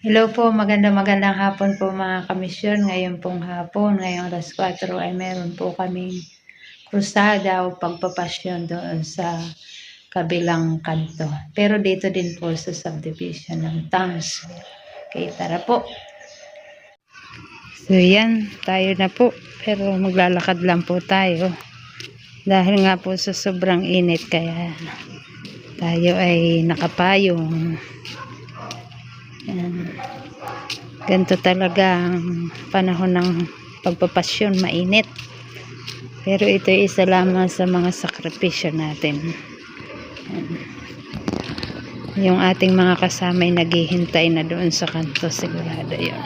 Hello po, magandang hapon po mga kamisyon. Ngayon pong hapon, ngayong alas 4 ay meron po kaming krusada o pagpapasyon doon sa kabilang kanto. Pero dito din po sa subdivision ng Townsville. Okay, tara po. So yan, tayo na po. Pero maglalakad lang po tayo. Dahil nga po sa sobrang init kaya tayo ay nakapayong. Yan. Ganito talaga ang panahon ng pagpapasyon, mainit. Pero ito ay isa lamang sa mga sakripisyo natin. Yan. Yung ating mga kasama ay naghihintay na doon sa kanto, sigurado yun.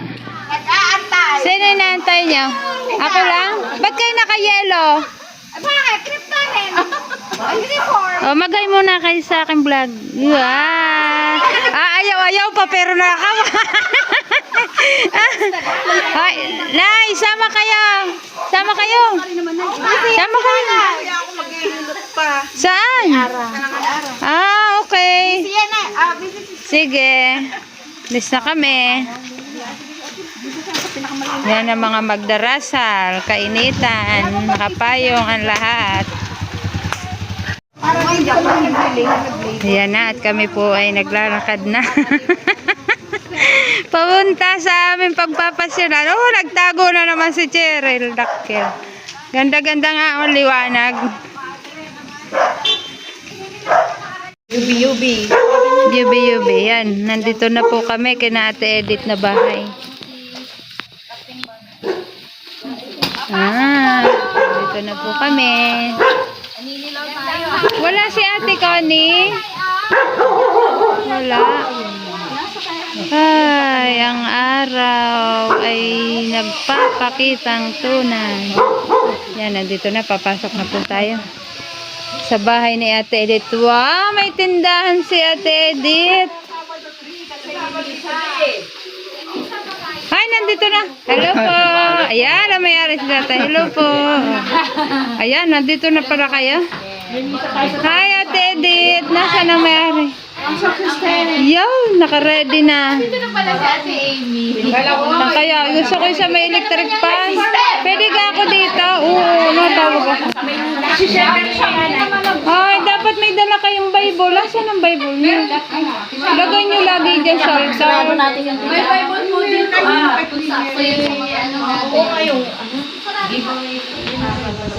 Sino inaantay niyo? Ako lang? Ba't kayo naka-yelo? Bakit? Trip namin. Uniform. O, magay muna kayo sa aking vlog. Wow! Ayaw pa pero nakakawa. Ay, Nay, sama kayo. Sama kayo. Sama kayo. Saan? Okay. Sige. List na kami. Yan ang mga magdarasal, kainitan, nakapayong ang lahat. Ayan na at kami po ay naglalakad na. Papunta sa aming pagpapasyonan. Oh, nagtago na naman si Cheryl. Dakil. Ganda-ganda nga ang liwanag. Yubi. Yubi. Yan. Nandito na po kami kina Ate Edith na bahay. Dito na po kami. Wala si Ate Connie. Wala. Ay, ang araw ay nagpapakitang tunay. Yan, nandito na. Papasok na po tayo sa bahay ni Ate Edith. Wow, may tindahan si Ate Edith. Ay, nandito na. Hello po. Ayan, ang mayari si Tata. Hello po. Ayan, nandito na para kayo. Hi, Ate Edith. Nasaan ang mayari? Yan, naka-ready na. Dito na pala si Ate Amy. Kaya, gusto ko sa may electric fan. Pwede ka ako dito? Oo, natawag ako. Ay, dapat may dala kayong Bible. Asan ang Bible niyo? Lagay niyo lagi dyan sa altar. May Bible po dito.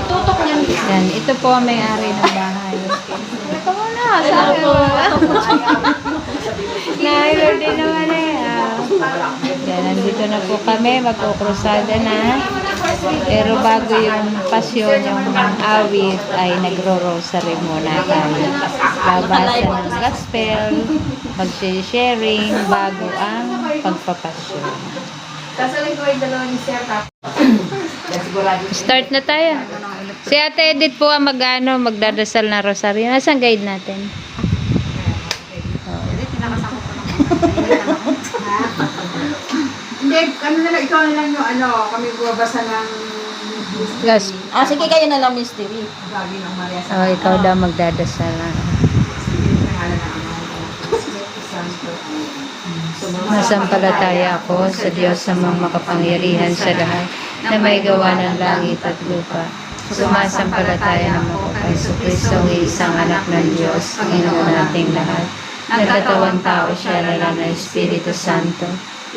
Tutok yan. Yan, ito po ang may-ari ng bahay. Ito mo na, sabi mo. Nailor din naman eh. Yan, nandito na po kami, magkukrusada na. Pero bago yung pasyon, yung awit, ay nagro-rosary muna tayo. Babasa ng gospel, mag-sharing, bago ang pagpapasyon. Sasaling ko yung dalawa ni Sir. Start na tayo. Si Ate Edith po ang magdadasal na rosaryo. Nasaan guide natin? Hindi, ano na lang, ikaw na lang yung kami bubasa ng Yes. Sige kayo na lang, Miss TV. lagi ng Maria sa Oh, ikaw daw magdadasal na. pangalan ng Ama, Santo. Nasampalataya ako sa Diyos na makapangyarihan sa lahat na may gawa ng langit at lupa. Sumasampalataya naman ako kay Jesucristo, isang anak ng Diyos, Panginoon nating lahat. Nagkatawang tao siya, lala na Espiritu Santo.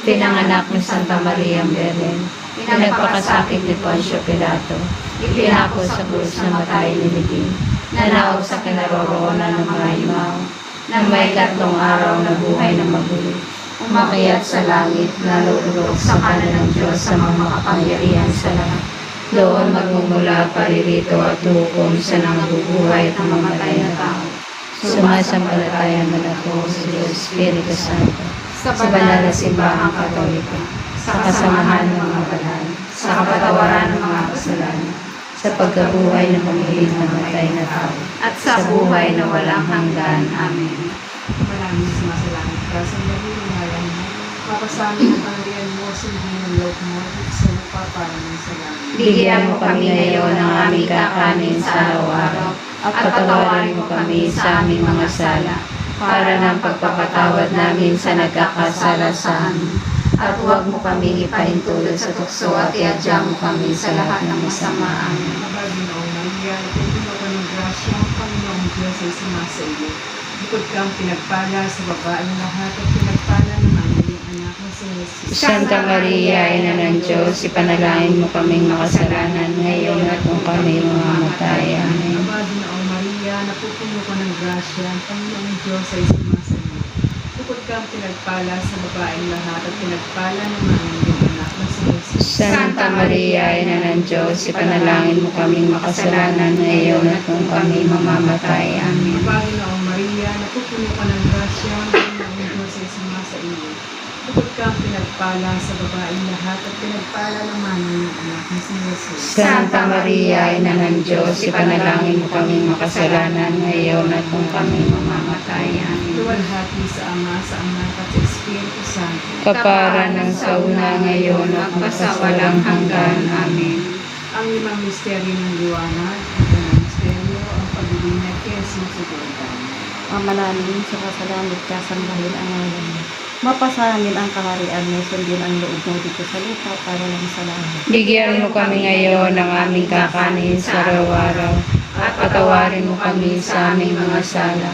Pinanganak ni Santa Maria Belen. Pinagpakasakit ni Poncio Pilato. Ipinako sa krus na matay ni Libing. Nanawag sa kinaroroonan ng mga imaw. Na may 3 araw na buhay na maguli. Umakyat sa langit, nalululog sa kanan ng Diyos sa mga makapangyarihan sa lahat. Doon magmumula paririto at hukom sa nangabubuhay at mamatay na tao. Sumasampalataya man ako sa Diyos Espiritu Santo, sa banal na simbahang Katolika, sa kasamahan ng mga banal, sa kapatawaran ng mga kasalanan, sa pagkabuhay ng paghiling na matay na tao, at sa buhay na walang hanggan. Amen. Maraming sumasalamat ka sa naging mo. Papasamin ang pangyarihan mo, sundin ang loob mo, at sa lupa parang sa langit. Bigyan mo kami ngayon ng aming kakanin sa araw-araw, at patawarin mo kami sa aming mga sala, para ng pagpapatawad namin sa nagkakasala sa amin. At huwag mo kaming ipahintulot sa tukso at iadya mo kami sa lahat ng masama. Amen. Mabaginoong Maria, napupuno ka ng grasya, ang Panginoong Diyos ay sumasa iyo. Bukod kang pinagpala sa babaeng lahat at pinagpala naman ang iyong anak na si Jesus. Santa Maria, Ina ng Diyos, ipanalangin mo kaming makasalanan ngayon at kung kami mamamatay. Amen. Mabaginoong Maria, napupuno ka ng grasya, ang Panginoong Diyos ay sumasa iyo. Bukod kang pinagpala sa babaeng lahat at pinagpala naman ang iyong anak na si Jesus. Santa Maria, Ina ng Diyos, ipanalangin mo kaming makasalanan ngayon at kung kami mamamatay. Amen. Mabaginoong Maria, napupuno ka ng grasya, ang Panginoong Diyos ay sumasa iyo. Bukod kang pinagpala sa babaeng lahat at pinagpala naman ang iyong anak na si Jesus. Santa Maria, Ina ng Diyos, ipanalangin mo kaming makasalanan ngayon at kung kami mamamatay. Amen. Luwalhati sa Ama, sa Anak at sa Espiritu Santo. Kapara ng sa una ngayon at magpasawalang hanggan. Amen. Ang limang misteryo ng liwanag, ang unang misteryo, ang pagliliwanag kay Jesus sa Jordan. Mamalanin sa kasalamit kasambahin ang ngalan mo. Mapasanin ang kaharian mo, sundin ang loob mo dito sa lupa para lang sa langit. Bigyan mo kami ngayon ng aming kakanin sa araw-araw at patawarin mo kami sa aming mga sala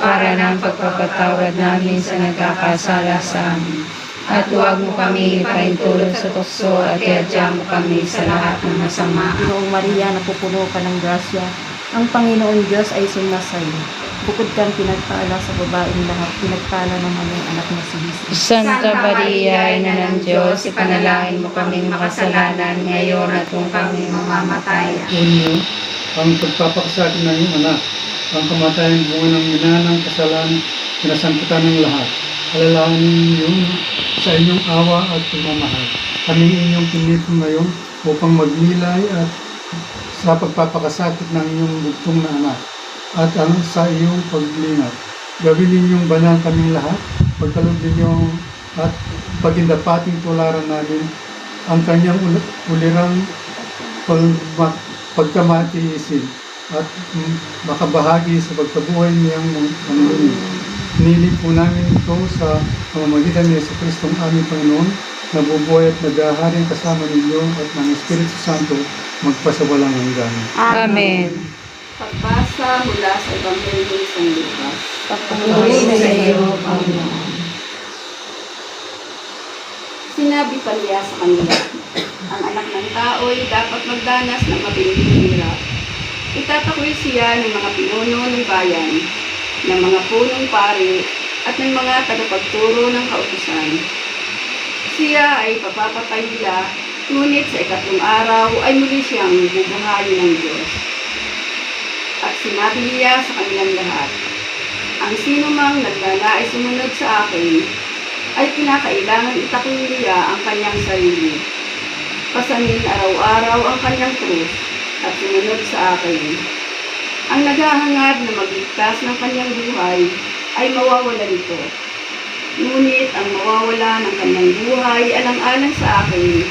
para ng pagpapatawad namin sa nagkakasala sa amin. At huwag mo kami ipahintulot sa tukso at iadya mo kami sa lahat ng masama. Ginoong Maria, napupuno ka ng grasya. Ang Panginoon Diyos ay sumasayo. Bukod kang pinagpala sa babaeng lahat, pinagpala naman ang anak na si Jesus. Santa Maria, Ina ng Diyos, ipanalangin mo kaming makasalanan ngayon at kung kami mamamatay. Unyo, ang pagpapakasakit ng iyong anak, ang kamatayan bunga ng minanang kasalanan, pinasantutan ng lahat. Alalahanin niyo sa inyong awa at pagmamahal. Kaming inyong pinito ngayon upang magnilay at sa pagpapakasakit ng iyong bugtong na anak at ang sa iyong paglingat. Gawin ninyong banal kaming lahat, pagkalog ninyong at pagindapating tularan namin ang kanyang ulirang pagkamatiisin at makabahagi sa pagkabuhay niyang manunod. Nilip po namin ito sa pamamagitan ni Yesu Kristong aming Panginoon, na bubuhay at nag-ahari kasama ninyo at ng Espiritu Santo magpasawalang hanggan. Amen. Pagbasa mula sa Ebanghelyo ni San Lucas. Papuri sa iyo, Panginoon. Sinabi pa niya sa kanila, ang anak ng tao ay dapat magdanas ng matinding hirap. Itatakwil siya ng mga pinuno ng bayan, ng mga punong pari, at ng mga tagapagturo ng kautusan. Siya ay papapatay nila, ngunit sa ikatlong araw ay muli siyang bubuhayin ng Diyos. At sinabi niya sa kanilang lahat, ang sinumang nagnanais sumunod sa akin, ay kinakailangan itakwil niya ang kanyang sarili. Pasanin araw-araw ang kanyang krus, at sumunod sa akin. Ang naghahangad na magligtas ng kanyang buhay, ay mawawala nito. Ngunit ang mawawala ng kanyang buhay alang-alang sa akin,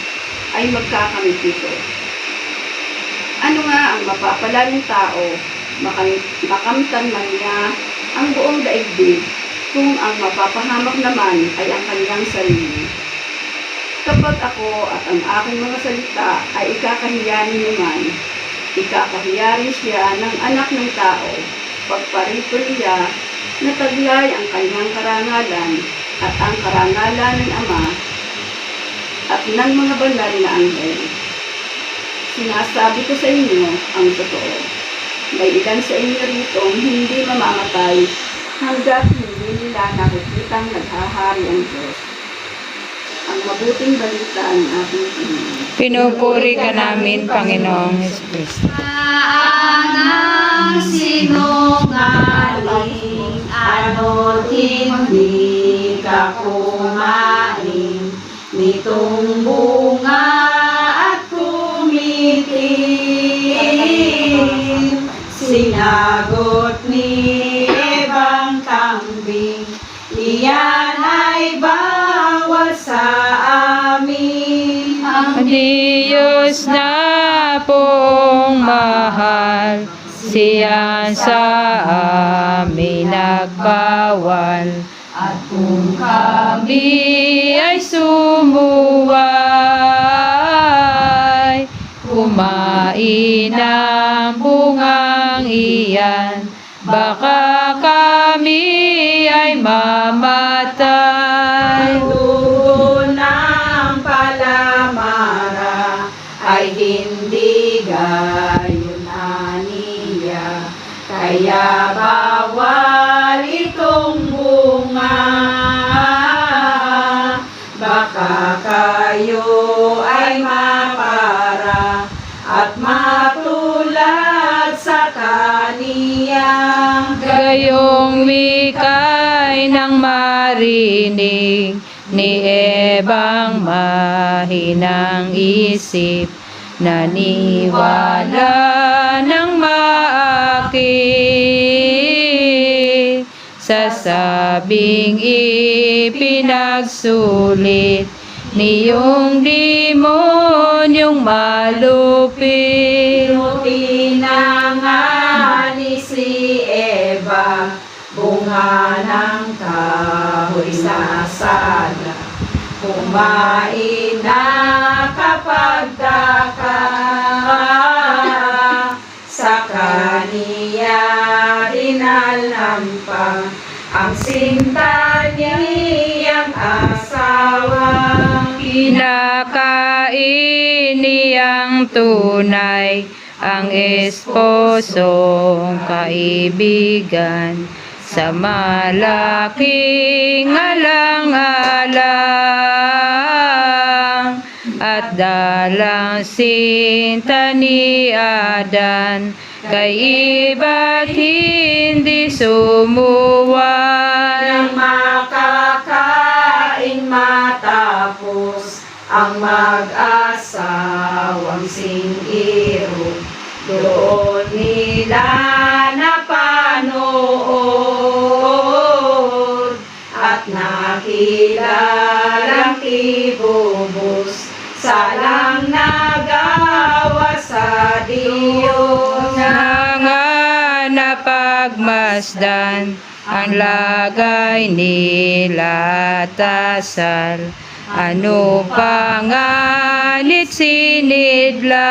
ay magkakamit nito. Ano nga ang mapapala ng tao, makamtan man niya ang buong daigdig, kung ang mapapahamak naman ay ang kanyang sarili. Kapag ako at ang aking mga salita ay ikakahiyanin naman, ikakahiya rin siya ng anak ng tao, pagparito niya na taglay ang kanyang karangalan at ang karangalan ng Ama at ng mga banal na anghel. Sinasabi ko sa inyo ang totoo. May ilan sa inyo rito hindi mamamatay hanggat hindi nila nakikitang naghahari ang Diyos. Ang mabuting balita ng ating Panginoon. Pinupuri ka namin, Panginoong Jesucristo. Ang sinungaling, ano't hindi ka kumain nitong bunga at kumitin. Sinagot ni Ebang kambing, iyan ay bawal sa amin. Ang Diyos na pong mahal siya sa amin nagbawal. At kung kami ay sumuway, kumain ng bungang iyan, baka kami ay mamatay. Dugo ng palamara ay hindi gayon aniya, kaya bawal itong bunga. Baka kayo ay mapara at matulad sa kaniya. Gayong wika'y nang marinig ni Ebang mahinang isip, naniwala ng maakit sa sabing ipinagsulit niyong demonyong malupit. Tinanga ni si Eva, bunga ng kahoy na sala. Kumain na kapag daka, sa kaniya rinalampang ang sinta niyang asawa. Kinakain niyang tunay ang esposong kaibigan sa malaking alang-alang, at dalang sinta ni Adan kay iba't hindi sumuway. Nang makakain matapos ang mag-asawang sing-iro, doon nila napanood at nakilalang ibubos salang nagawa sa Diyos. Nga napagmasdan ang lagay nila at asal, ano pa nganit sinidlan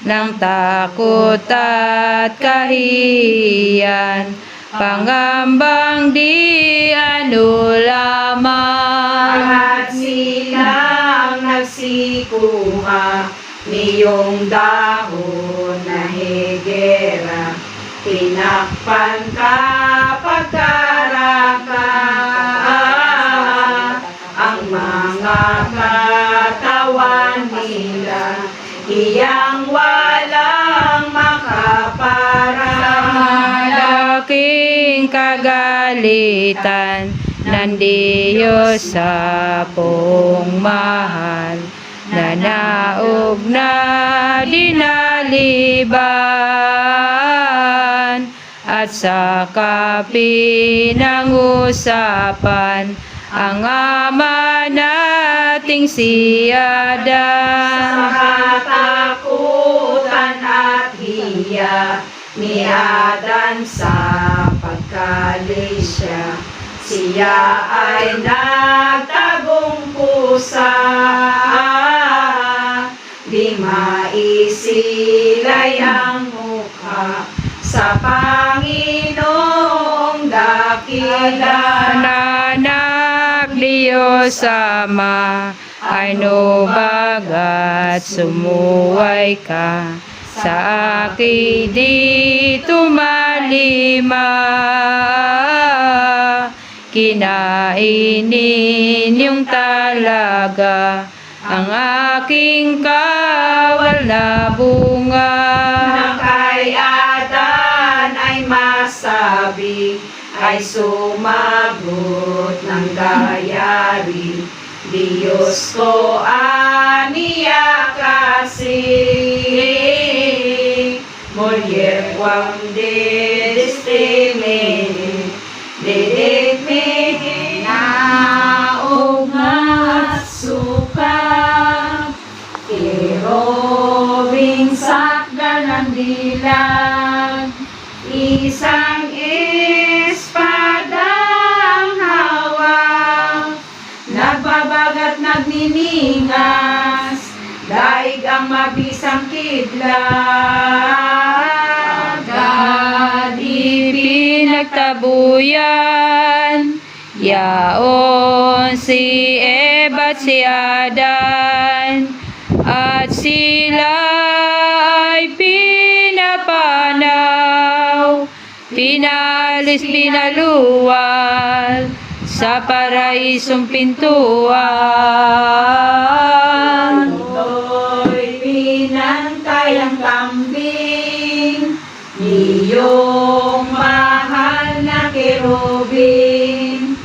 ng takot at kahiyan, pangambang di ano lamang. At silang nagsikuha niyong dahon na higera, tinakpan ka pagkaraka ang mga katawan nila, iyang walang makapara. Malaking kagalitan ng Diyos sa poong mahal, na naog na dinaliban, at sa kapinangusapan ang ama nating si Sa Adan. katakutan at hiya ni Adan sa pagkalisya, siya ay nagtagong pusa, di maisilay ang mukha sa Panginoong dakila. Nanak Diyos Ama, ano bagat sumuway ka sa akin di tumalima, kinainin yung talaga ang aking kawal na bunga. Na kay Adan ay masabi, ay sumagot ng gayari, Diyos ko aniya kasi, mujer cuando destemene, dedetme naog na suka, kirobing sakdal ng dilag, isang espada ang hawak, nagbabagat nagniningas, daig ang mabisang kidlat. Agad ipinagtabuyan, yaon si Eva at si Adan, at sila ay pinapanaw, pinalis pinaluwal sa paraisong pintuan. To'y pinantay ang kambing, iyong mahal na kerubin.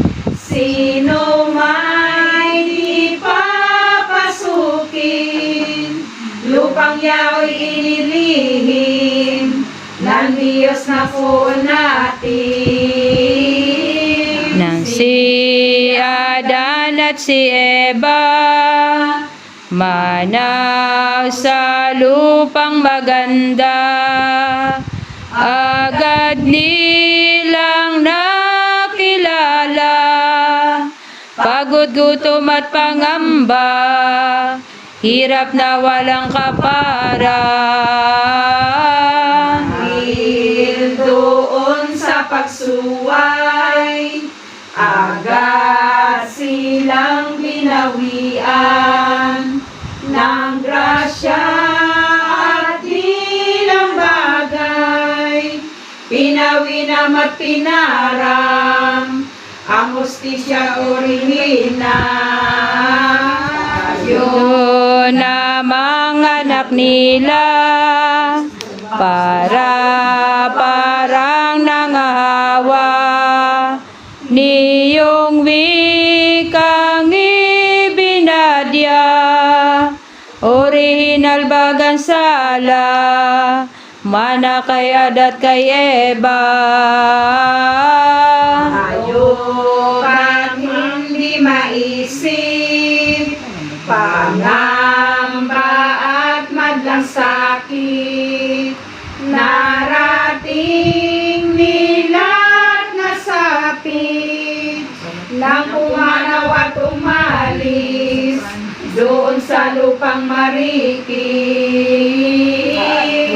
Sino may di papasukin, lupang yao'y inilihim ng Diyos na po natin. Nang si Adan at si Eva manaw sa lupang maganda, agad nilang nakilala pagod, gutom at pangamba, hirap na walang kapara. Dahil doon sa pagsuway, agad silang binawian ng grasya at ilang bagay. Pinawinam at pinaram ang hustisya orihinal. Yun na mga anak nila, parang nangahawa, niyong wikang ibinadya, orihinal bagang sala, mana kay Adat kay Eva. Tayo ba't hindi maisip, pangamba at madlang sakit, narating nila't nasapit, nang umanaw at umalis doon sa lupang marikit.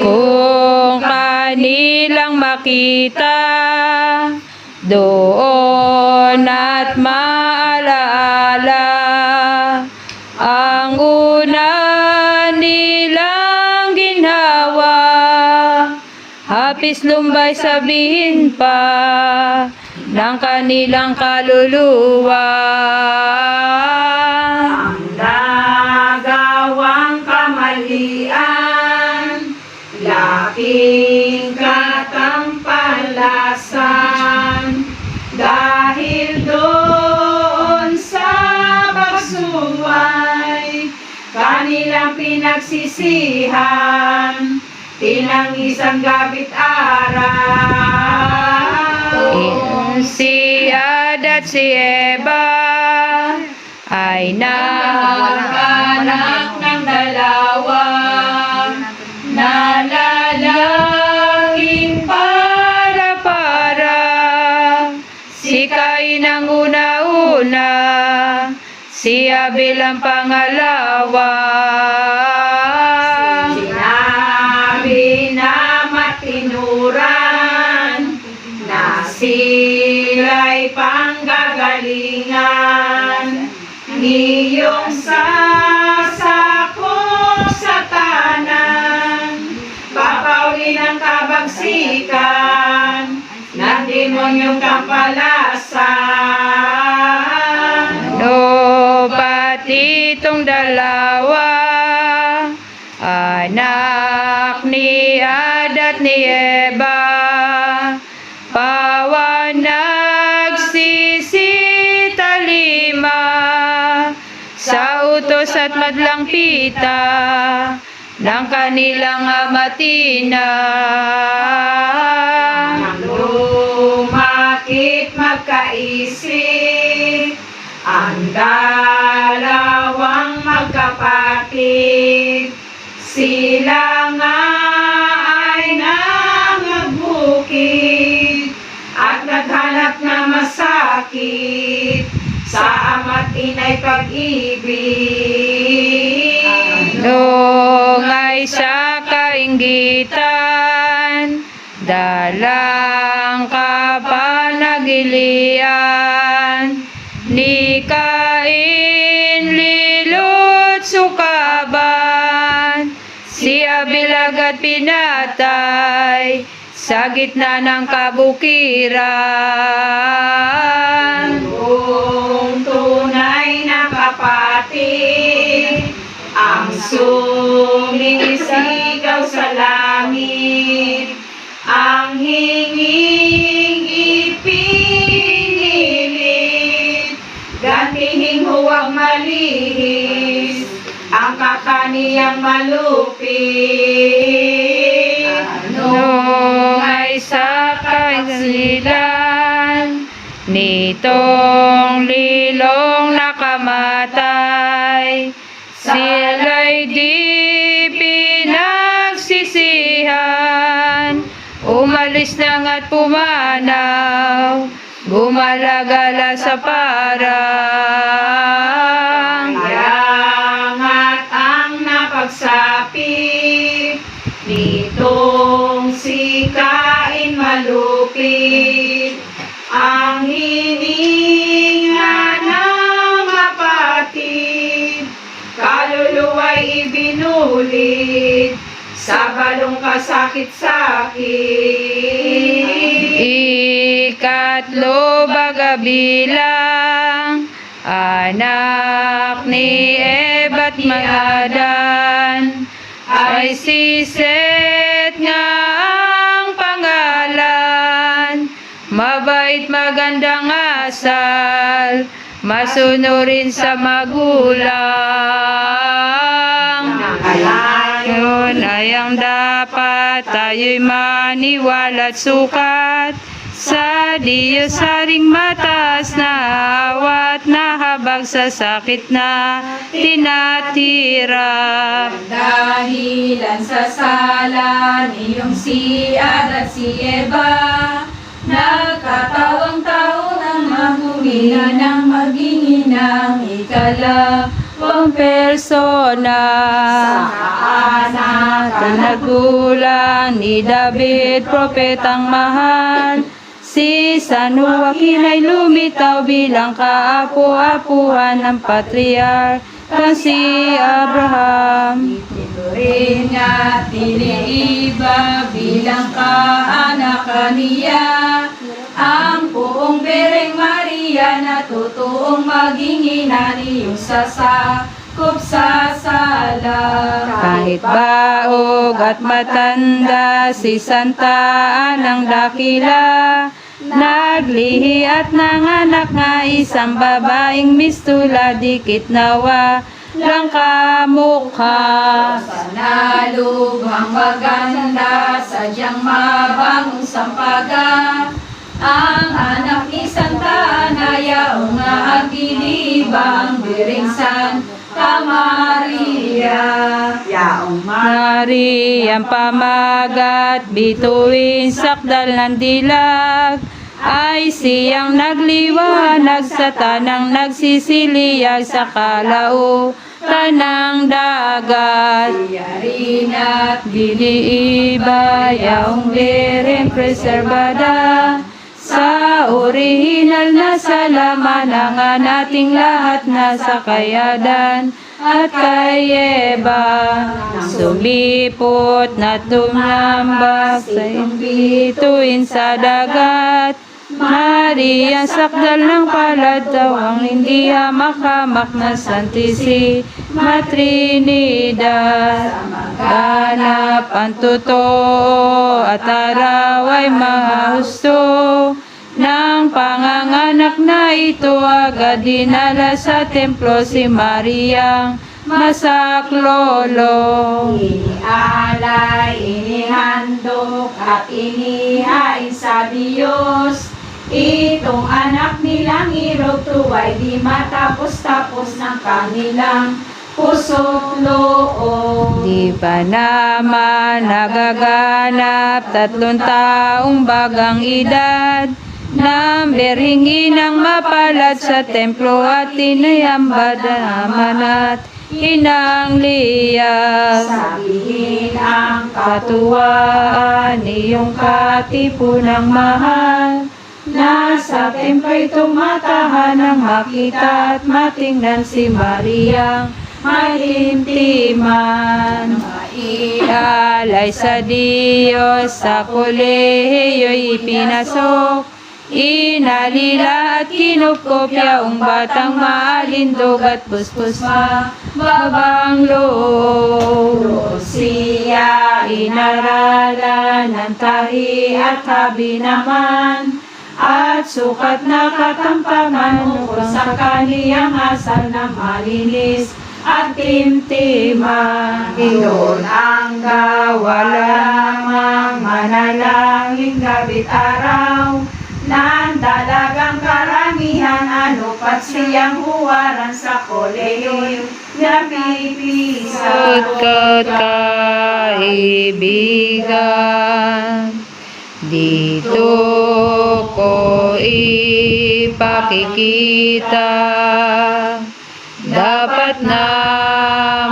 Kung kanilang makita doon at maalaala ang una nilang ginhawa, hapis lumbay sabihin pa ng kanilang kaluluwa. Ang nagawang kamalian, laking katampalasan, dahil doon sa pagsuway, kanilang pinagsisihan, tinangisang gabit araw. Si Adat at si Eva ay nakanak ng dalawa, nalalangin para si Cain ang una-una, si Abel ang pangalawa. Sinabi na matinuran na sila'y panggagalingan, iyong sasakop sa tanan, papawin ang kabagsikan ng demonyong kampalasan. No, pati itong dalawa, anak ni Adat ni Eva, pawanag sisitalima sa utos at madlang pita ng kanilang amatina. Nang lumakit magkaisip ang dalawang magkapatid, Sila nga ay nangagbukid at naghanap na masakit sa ama't inay pag-ibig. Dungay sa kainggitan, dalang kapanagilian, ni Cain lilot sukaban, si Abel agad pinatay sa gitna ng kabukiran. Kung tunay na kapatid ang sumisigaw sa langit, ang hinging ipinilit, gantihing huwag malihis ang kakaniyang malupit. Dungay sa kainggitan, nitong lilong nakamatay, sila'y di pinagsisihan, umalis na nga't pumanaw, gumalagala sa parang. Kayangat ang napagsapit nitong si Cain malupit, ang hininga ng kapatid, kaluluwa'y ibinulit sa balong kasakit-sakit. Ikatlo baga bilang anak ni Eva at Adan, ay si Seth nga ang pangalan, mabait magandang asal, masunurin sa magulang. Ngayon ay ang dapat tayo'y maniwala at sukat sa Diyos haring mataas na awat na habag sa sakit na tinatira. Dahilan sa sala niyong si Ad at si Eva, nagkatawang tao ng mahumina ng maging inang ikalawang persona. Sa kaanak Tinagulang ni David, propetang mahal, si San Joaquin ay lumitaw bilang kaapu-apuhan ng patriarka si Abraham. rin at iniiba bilang kaanak niya, ang buong Bireng Maria na totoong maging ina niyong sasakop sa sala. Kahit baog at matanda, si Santa Anang dakila, naglihi at nanganak nga isang babaeng mistula, dikit nawa lang kamukha. Sa nalubhang maganda, sadyang mabangong sampaga, ang anak ni Santa Ana, yaong nga agiliba, ang Bireng Santa Maria. Yaong Mariang pamagat, bituin sakdal ng dilag, ay siyang nagliwanag sa tanang nagsisiliyag sa kalautan ng dagat. rin at Diliiba yaong Bireng preserbada, sa orihinal na salaman ang nating lahat na sa kayadan at kay Eva. Sumipot na tumambak sa bituin sa dagat, Maria sakdal ng palad daw ang hindi hamak-hamak na Santisima Trinidad. Ganap ang totoo at araw ay mahusto, ng panganganak na ito agad dinala sa templo si Mariang masaklolo. inialay, inihandog at inihain sa Diyos. Itong anak nilang irog tuway di matapos-tapos ng kanilang puso't loob. Di pa naman nagaganap 3 taong bagang edad. Namber hinang mapalad sa templo at tinayambad naman at inang liyag. Sabihin ang Katuwaan iyong katipunang mahal. Nasa templo'y tumatahan ang makita at matingnan si Mariang malimtiman. Maialay sa Diyos sa kolehiyo'y ipinasok. Inalila at kinupkopya ang batang maalindog at puspos babang loob. Siya inaralan ng tahi at habi naman at sukat na katampaman ukol sa kaniyang asal na malinis at timtiman. Iyon ang gawa lamang manalangin gabit araw. Nang dalagang karamihan ano pat siyang huwaran sa kolehiyo'y napipisaw. Pagkat kaibigan, dito ko ipakikita, dapat na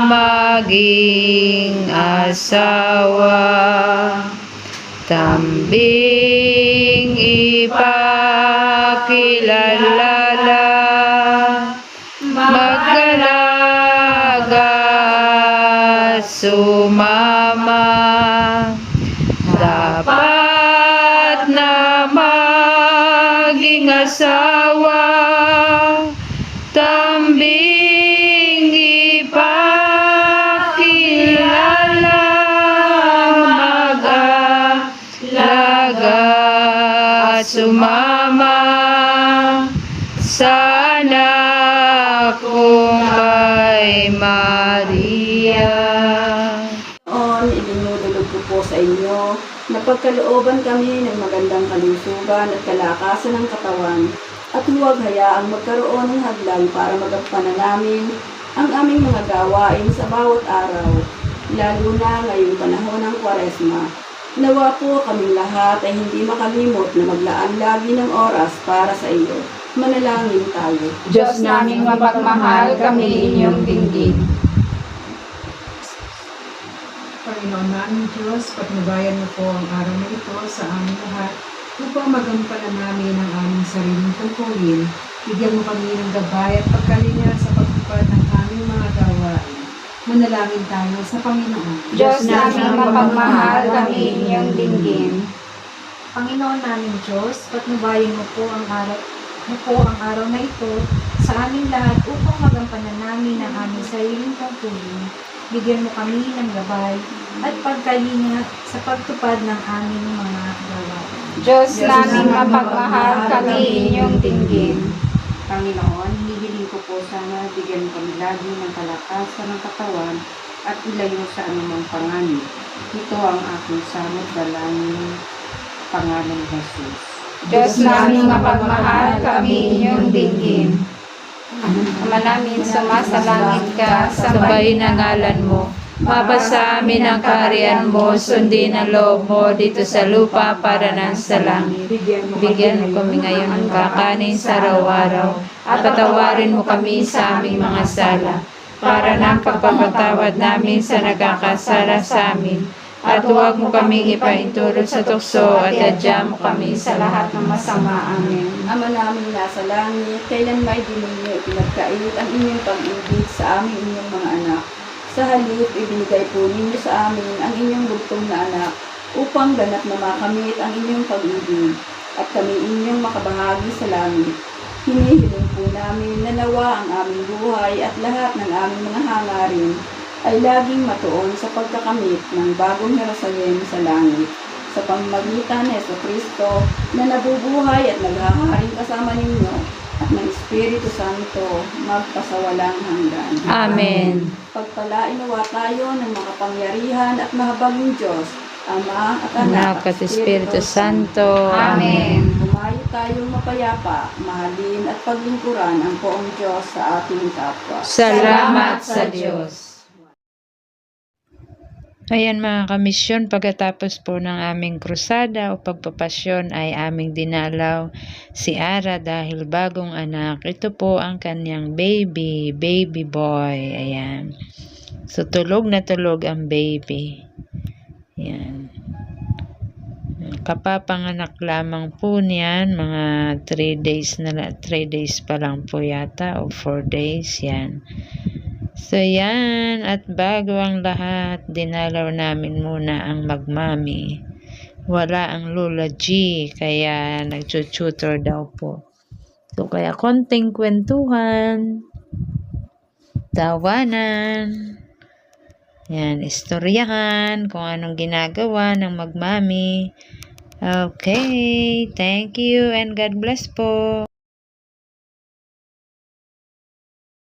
maging asawa. Tambing ipakilala, magkalaga sumama. Dapat na maging asawa, tambing ipakilala, mag-alaga at sumama. Sana kung kay Maria. Idinudulog ko po sa inyo na pagkalooban kami ng magandang kalusugan at kalakasan ng katawan at huwag hayaang magkaroon ng hadlang para magampanan namin ang aming mga gawain sa bawat araw, lalo na ngayong panahon ng Kwaresma. Nawa po kaming lahat ay hindi makalimot na maglaan lagi ng oras para sa iyo. Manalangin tayo. Diyos naming mapagmahal, kami inyong dinggin. Panginoon namin Diyos, patnubayan mo po ang araw na ito sa aming lahat upang magampanan namin ang aming sariling tungkulin. Bigyan mo kami ng gabay at pagkalinga sa pagtupad ng aming mga gawain. Manalangin tayo sa Panginoon. Diyos naming mapagmahal, kami inyong dinggin. Panginoon namin Diyos, patnubayan mo po ang araw na ito sa aming lahat upang magampanan namin ang aming sariling tungkulin. Bigyan mo kami ng gabay at pagkalinga sa pagtupad ng aming mga gawain. Diyos naming mapagmahal, kami inyong dinggin. Panginoon, hinihiling ko po sana bigyan kami lagi ng kalakasan ng katawan at ilayo sa anumang panganib. Ito ang aking samot dalangin, pangalan ni Jesus. Diyos naming mapagmahal, kami inyong dinggin. Ama namin, sumasalangit ka, Sambahin ang ngalan mo. Mapasa amin ang kaharian mo, sundin ang loob mo dito sa lupa para nang sa langit. Bigyan mo kami ngayon ng kakanin sa araw-araw at patawarin mo kami sa aming mga sala para nang pagpapatawad namin sa nagkakasala sa amin. At huwag mo kaming ipaintulot sa tukso at adya mo kami sa lahat ng masama. Amen. Ama namin nasa langit, kailan may di ninyo ipinagkait ang inyong pag-ibig sa aming inyong mga anak. Sa halip, ibinigay po ninyo sa amin ang inyong bugtong na anak upang ganap na makamit ang inyong pag-ibig at kami inyong makabahagi sa langit. Hinihiling po namin na nawa ang aming buhay at lahat ng aming mga hangarin ay laging matuon sa pagkakamit ng bagong Jerusalem sa langit, sa pamamagitan ni Jesucristo na nabubuhay at naghaharing kasama ninyo at ng Espiritu Santo magpasawalang hanggan. Amen. Pagpalain nawa tayo ng makapangyarihan at mahabaging Diyos, Ama at Anak Anak at Espiritu Santo. Amen. Bumayo tayong mapayapa, mahalin at paglingkuran ang poong Diyos sa ating kapwa. Salamat sa Diyos. Ayan mga kamisyon, pagkatapos po ng aming krusada o pagpapasyon ay aming dinalaw si Ara dahil bagong anak. Ito po ang kanyang baby boy. Ayan. So tulog na tulog ang baby. Ayan. Kapapanganak lamang po niyan, mga 3 days pa lang po yata o 4 days. Yan. So yan, at bago ang lahat, dinalaw namin muna ang magmami. Wala ang Lola G, kaya nagtututor daw po. So kaya konting kwentuhan, tawanan, yan, istoryahan kung anong ginagawa ng magmami. Okay, thank you and God bless po.